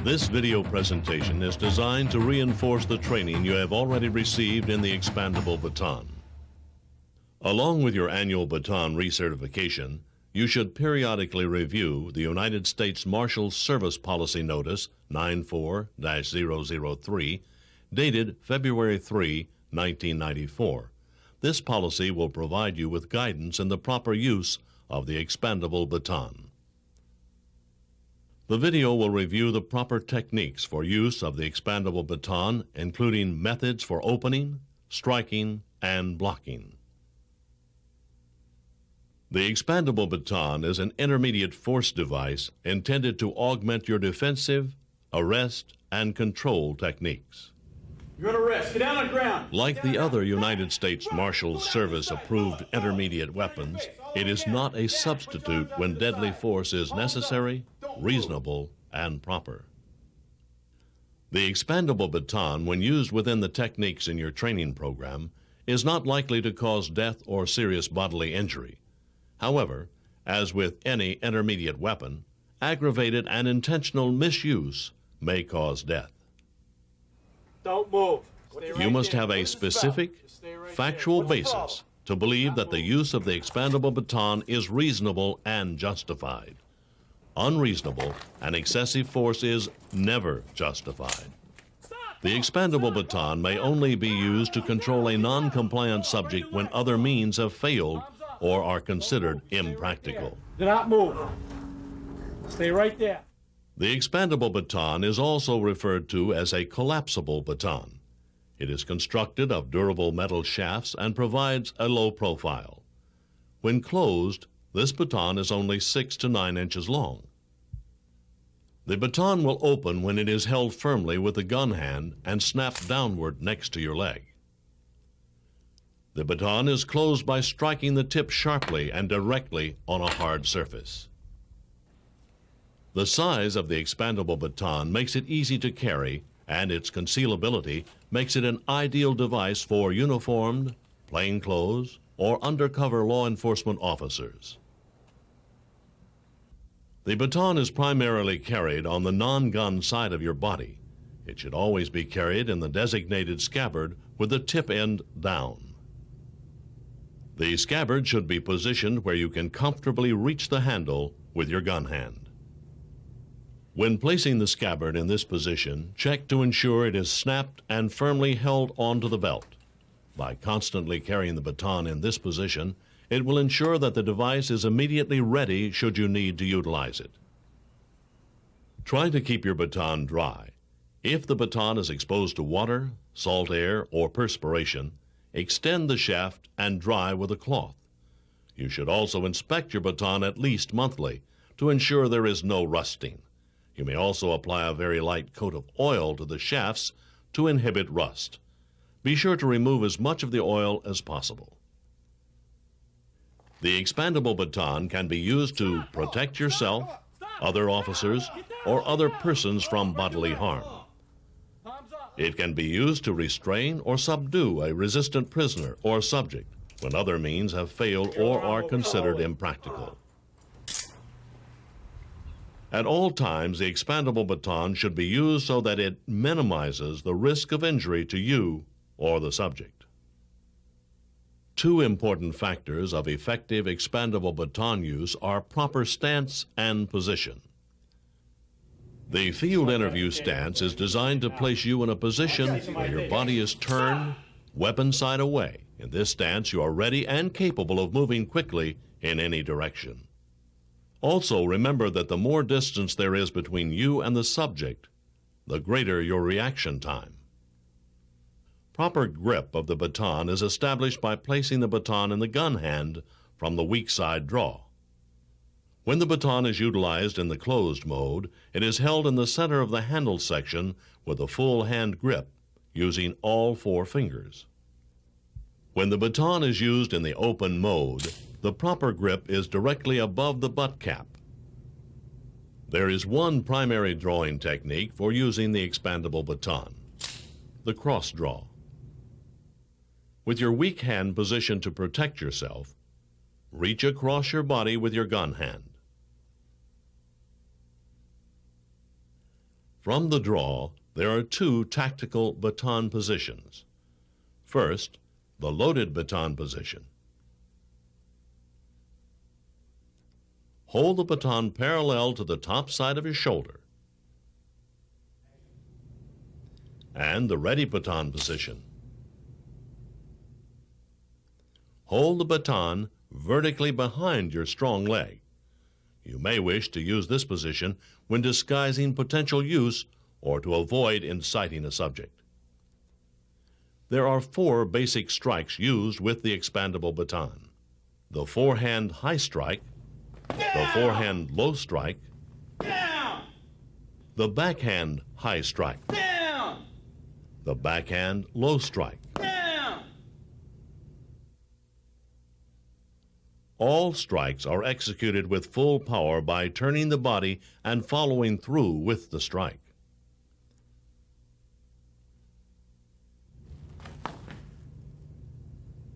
This video presentation is designed to reinforce the training you have already received in the Expandable Baton. Along with your annual baton recertification, you should periodically review the United States Marshal Service Policy Notice 94-003, dated February 3, 1994. This policy will provide you with guidance in the proper use of the expandable baton. The video will review the proper techniques for use of the expandable baton, including methods for opening, striking, and blocking. The expandable baton is an intermediate force device intended to augment your defensive, arrest, and control techniques. You're going to rest. Get down on the ground. Like the other United States Marshal Service-approved intermediate weapons, it is not a substitute when deadly force is necessary, reasonable, and proper. The expandable baton, when used within the techniques in your training program, is not likely to cause death or serious bodily injury. However, as with any intermediate weapon, aggravated and intentional misuse may cause death. Don't move. You must have a specific, factual basis to believe that the use of the expandable baton is reasonable and justified. Unreasonable and excessive force is never justified. The expandable baton may only be used to control a non-compliant subject when other means have failed or are considered impractical. Do not move. Stay right there. The expandable baton is also referred to as a collapsible baton. It is constructed of durable metal shafts and provides a low profile. When closed, this baton is only 6 to 9 inches long. The baton will open when it is held firmly with the gun hand and snapped downward next to your leg. The baton is closed by striking the tip sharply and directly on a hard surface. The size of the expandable baton makes it easy to carry, and its concealability makes it an ideal device for uniformed, plainclothes, or undercover law enforcement officers. The baton is primarily carried on the non-gun side of your body. It should always be carried in the designated scabbard with the tip end down. The scabbard should be positioned where you can comfortably reach the handle with your gun hand. When placing the scabbard in this position, check to ensure it is snapped and firmly held onto the belt. By constantly carrying the baton in this position, it will ensure that the device is immediately ready should you need to utilize it. Try to keep your baton dry. If the baton is exposed to water, salt air, or perspiration, extend the shaft and dry with a cloth. You should also inspect your baton at least monthly to ensure there is no rusting. You may also apply a very light coat of oil to the shafts to inhibit rust. Be sure to remove as much of the oil as possible. The expandable baton can be used to protect yourself, other officers, or other persons from bodily harm. It can be used to restrain or subdue a resistant prisoner or subject when other means have failed or are considered impractical. At all times, the expandable baton should be used so that it minimizes the risk of injury to you or the subject. Two important factors of effective expandable baton use are proper stance and position. The field interview stance is designed to place you in a position where your body is turned, weapon side away. In this stance, you are ready and capable of moving quickly in any direction. Also, remember that the more distance there is between you and the subject, the greater your reaction time. Proper grip of the baton is established by placing the baton in the gun hand from the weak side draw. When the baton is utilized in the closed mode, it is held in the center of the handle section with a full hand grip using all 4 fingers. When the baton is used in the open mode, the proper grip is directly above the butt cap. There is one primary drawing technique for using the expandable baton, the cross draw. With your weak hand positioned to protect yourself, reach across your body with your gun hand. From the draw, there are two tactical baton positions. First, the loaded baton position. Hold the baton parallel to the top side of your shoulder. And the ready baton position. Hold the baton vertically behind your strong leg. You may wish to use this position when disguising potential use or to avoid inciting a subject. There are 4 basic strikes used with the expandable baton: the forehand high strike, the forehand low strike, Down! the backhand high strike, Down! the backhand low strike. Down! All strikes are executed with full power by turning the body and following through with the strike.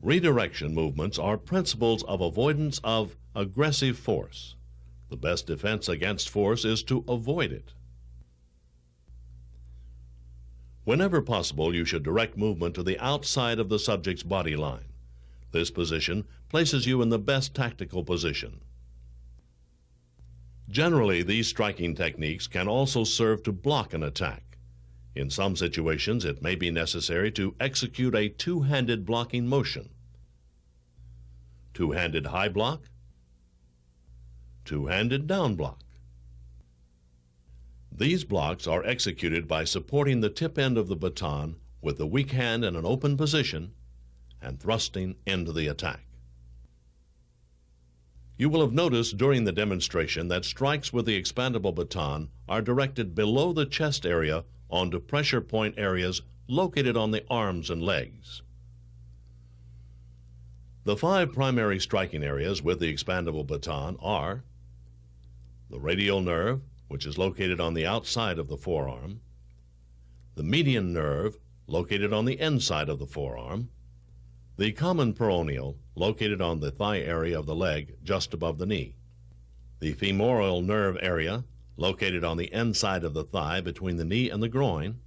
Redirection movements are principles of avoidance of aggressive force. The best defense against force is to avoid it. Whenever possible, you should direct movement to the outside of the subject's body line. This position places you in the best tactical position. Generally, these striking techniques can also serve to block an attack. In some situations, it may be necessary to execute a two-handed blocking motion. Two-handed high block, two-handed down block. These blocks are executed by supporting the tip end of the baton with the weak hand in an open position and thrusting into the attack. You will have noticed during the demonstration that strikes with the expandable baton are directed below the chest area onto pressure point areas located on the arms and legs. The 5 primary striking areas with the expandable baton are the radial nerve, which is located on the outside of the forearm, the median nerve, located on the inside of the forearm, the common peroneal, located on the thigh area of the leg just above the knee, the femoral nerve area, located on the inside of the thigh between the knee and the groin,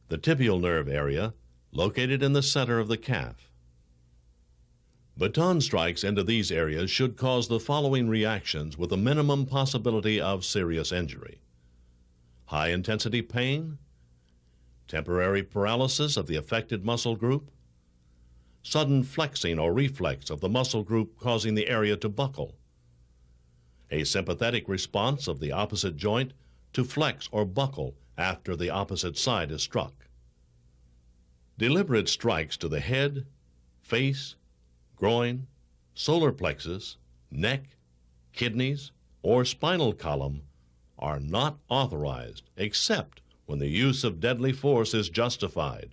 the tibial nerve area, located in the center of the calf. Baton strikes into these areas should cause the following reactions with a minimum possibility of serious injury: high-intensity pain, temporary paralysis of the affected muscle group, sudden flexing or reflex of the muscle group causing the area to buckle, a sympathetic response of the opposite joint to flex or buckle after the opposite side is struck. Deliberate strikes to the head, face, groin, solar plexus, neck, kidneys, or spinal column are not authorized except when the use of deadly force is justified.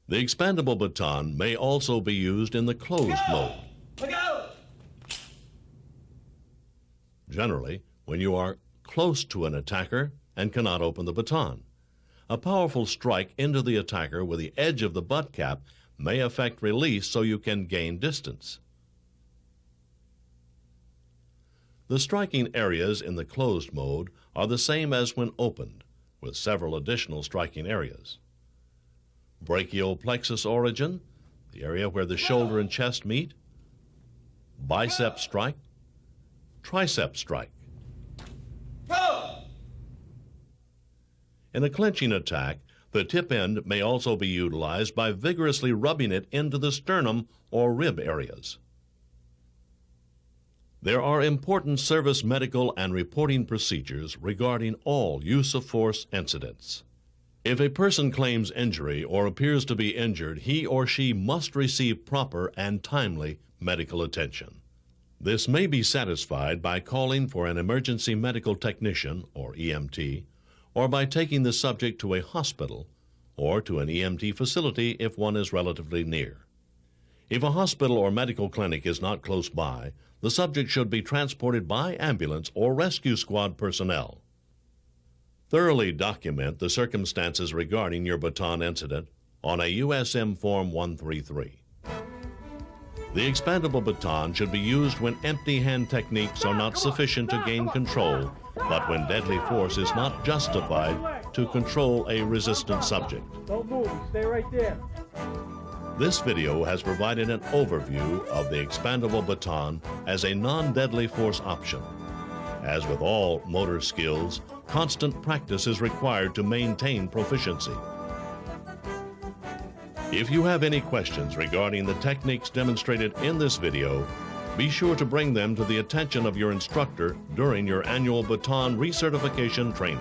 The expandable baton may also be used in the closed mode. Look out! Generally, when you are close to an attacker and cannot open the baton. A powerful strike into the attacker with the edge of the butt cap may affect release so you can gain distance. The striking areas in the closed mode are the same as when opened, with several additional striking areas. Brachial plexus origin, the area where the shoulder and chest meet. Bicep strike. Tricep strike. In a clinching attack, the tip end may also be utilized by vigorously rubbing it into the sternum or rib areas. There are important service medical and reporting procedures regarding all use of force incidents. If a person claims injury or appears to be injured, he or she must receive proper and timely medical attention. This may be satisfied by calling for an emergency medical technician, or EMT, or by taking the subject to a hospital or to an EMT facility if one is relatively near. If a hospital or medical clinic is not close by, the subject should be transported by ambulance or rescue squad personnel. Thoroughly document the circumstances regarding your baton incident on a USM Form 133. The expandable baton should be used when empty hand techniques are not sufficient to gain control, but when deadly force is not justified to control a resistant subject. Don't move, stay right there. This video has provided an overview of the expandable baton as a non-deadly force option. As with all motor skills, constant practice is required to maintain proficiency. If you have any questions regarding the techniques demonstrated in this video, be sure to bring them to the attention of your instructor during your annual baton recertification training.